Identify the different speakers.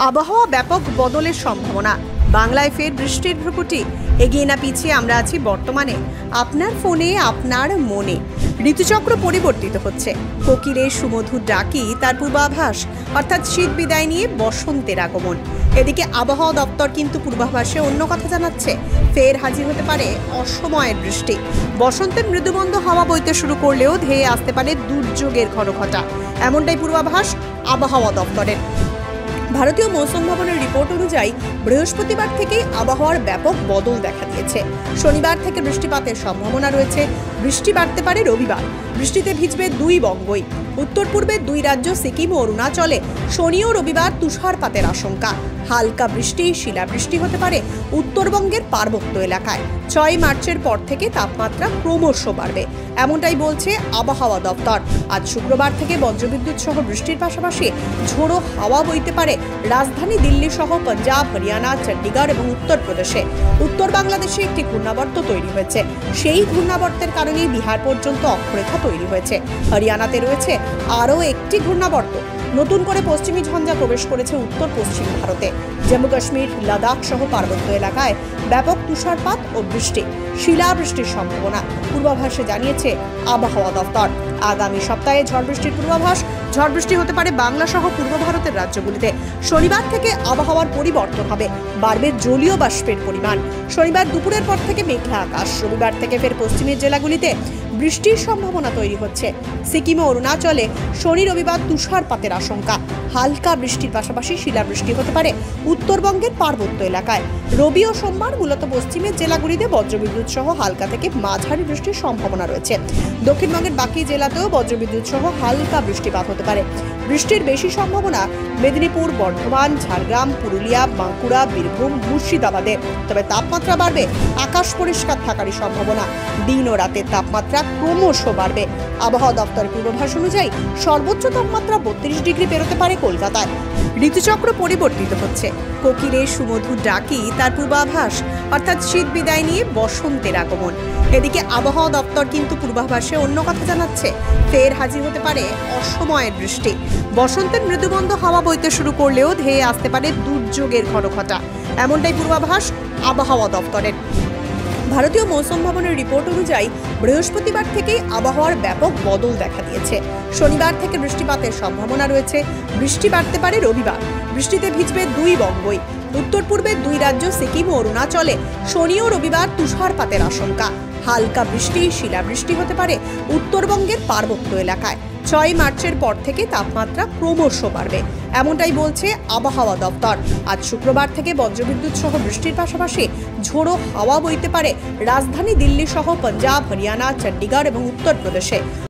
Speaker 1: আবহাওয়া ব্যাপক বদলের সম্ভাবনা। বাংলায় ফের বৃষ্টির ভ্রুকুটি। এগিয়ে না পিছিয়ে আমরা আছি বর্তমানে আপনার ফোনে, আপনার মনে। ঋতুচক্র পরিবর্তিত হচ্ছে। কোকিলের সুমধুর ডাকি তার পূর্বাভাস, অর্থাৎ শীত বিদায় নিয়ে বসন্তের আগমন। এদিকে আবহাওয়া দপ্তর কিন্তু পূর্বাভাসে অন্য কথা জানাচ্ছে। ফের হাজির হতে পারে অসময়ের বৃষ্টি। বসন্তের মৃদুমন্দ হাওয়া বইতে শুরু করলেও ধেয়ে আসতে পারে দুর্যোগের ঘনঘটা। এমনটাই পূর্বাভাস আবহাওয়া দপ্তরের। ভারতীয় মৌসুম ভবনের রিপোর্ট অনুযায়ী বৃহস্পতিবার থেকেই আবহাওয়ার ব্যাপক বদল দেখা দিয়েছে। শনিবার থেকে বৃষ্টিপাতের সম্ভাবনা রয়েছে। বৃষ্টি বাড়তে পারে রবিবার। বৃষ্টিতে ভিজবে দুই বঙ্গই। উত্তর পূর্বের দুই রাজ্য সিকিম ও অরুণাচলে শনি ও রবিবার তুষারপাতের আশঙ্কা। হালকা বৃষ্টি, শিলাবৃষ্টি হতে পারে উত্তরবঙ্গের পার্বত্য এলাকায়। 6 মার্চের পর থেকে তাপমাত্রা ক্রমশ বাড়বে, এমনটাই বলছে আবহাওয়া দপ্তর। আজ শুক্রবার থেকে বজ্রবিদ্যুৎ সহ বৃষ্টির পাশাপাশি ঝোড়ো হাওয়া বইতে পারে রাজধানী দিল্লি সহ পাঞ্জাব, হরিয়ানা, চণ্ডীগড় এবং উত্তরপ্রদেশে। উত্তর বাংলাদেশে একটি ঘূর্ণাবর্ত তৈরি হয়েছে। সেই ঘূর্ণাবর্তের কারণেই বিহার পর্যন্ত অক্ষরেখা তৈরি হয়েছে। হরিয়ানাতে রয়েছে আরও একটি ঘূর্ণাবর্ত। নতুন করে পশ্চিমী ঝঞ্ঝা প্রবেশ করেছে উত্তর পশ্চিম ভারতে। জম্মু কাশ্মীর, লাদাখ সহ পার্বত্য এলাকায় ব্যাপক তুষারপাত ও বৃষ্টি, শিলাবৃষ্টির সম্ভাবনা পূর্বাভাসে জানিয়েছে আবহাওয়া দপ্তর। আগামী সপ্তাহে ঝড় বৃষ্টির পূর্বাভাস। ঝড় বৃষ্টি হতে পারে বাংলা সহ পূর্ব ভারতের রাজ্যগুলিতে। শনিবার থেকে আবহাওয়ার পরিবর্তন হবে, বাড়বে জলীয় বাষ্পের পরিমাণ। শনিবার দুপুরের পর থেকে মেঘলা আকাশ। রবিবার থেকে ফের পশ্চিমের জেলাগুলিতে বৃষ্টির সম্ভাবনা তৈরি হচ্ছে। সিকিম ও অরুণাচলে শনি রবিবার তুষারপাতের আশঙ্কা। হালকা বৃষ্টির পাশাপাশি শিলাবৃষ্টি হতে পারে উত্তরবঙ্গের পার্বত্য এলাকায়। রবি ও সোমবার মূলত পশ্চিমের জেলাগুলিতে বজ্রবিদ্যুৎ সহ হালকা থেকে মাঝারি বৃষ্টির সম্ভাবনা রয়েছে। দক্ষিণবঙ্গের বাকি জেলাতেও বজ্রবিদ্যুৎ সহ হালকা বৃষ্টিপাত হতে পারে। বৃষ্টির বেশি সম্ভাবনা মেদিনীপুর, বর্ধমান, ঝাড়গ্রাম, পুরুলিয়া, বাঁকুড়া, বীরভূম, মুর্শিদাবাদে। তবে তাপমাত্রা বাড়বে, আকাশ পরিষ্কার থাকারই সম্ভাবনা। দিন ও রাতের তাপমাত্রা ক্রমশ বাড়বে। আবহাওয়া দপ্তরের পূর্বাভাস অনুযায়ী সর্বোচ্চ তাপমাত্রা 32 ডিগ্রি পেরোতে পারে কলকাতায়। ঋতুচক্র পরিবর্তিত হচ্ছে। কোকিলের সুমধুর ডাকি তার পূর্বাভাস, অর্থাৎ শীত বিদায় নিয়ে বসন্তের আগমন। এদিকে আবহাওয়া দপ্তর কিন্তু পূর্বাভাসে অন্য কথা জানাচ্ছে। ফের হাজির হতে পারে অসময়ের বৃষ্টি। বসন্তের মৃদুমন্দ হাওয়া বইতে শুরু করলেও ধেয়ে আসতে পারে দুর্যোগের ঘনঘটা। এমনটাই পূর্বাভাস আবহাওয়া দপ্তরের। ভারতীয় মৌসুম ভবনের রিপোর্ট অনুযায়ী বৃহস্পতিবার থেকেই আবহাওয়ার ব্যাপক বদল দেখা দিয়েছে। শনিবার থেকে বৃষ্টিপাতের সম্ভাবনা রয়েছে। বৃষ্টি বাড়তে পারে রবিবার। বৃষ্টিতে ভিজবে দুই বঙ্গই। উত্তর পূর্বের দুই রাজ্য সিকিম ও অরুণাচলে শনি ও রবিবার তুষারপাতের আশঙ্কা। হালকা বৃষ্টি, শিলাবৃষ্টি হতে পারে উত্তরবঙ্গের পার্বত্য এলাকায়। 6 মার্চের পর থেকে তাপমাত্রা ক্রমশ বাড়বে, এমনটাই বলছে আবহাওয়া দপ্তর। আজ শুক্রবার থেকে বজ্রবিদ্যুৎ সহ বৃষ্টির পাশাপাশি ঝোড়ো হাওয়া বইতে পারে রাজধানী দিল্লি সহ পাঞ্জাব, হরিয়ানা, চণ্ডীগড় এবং উত্তরপ্রদেশে।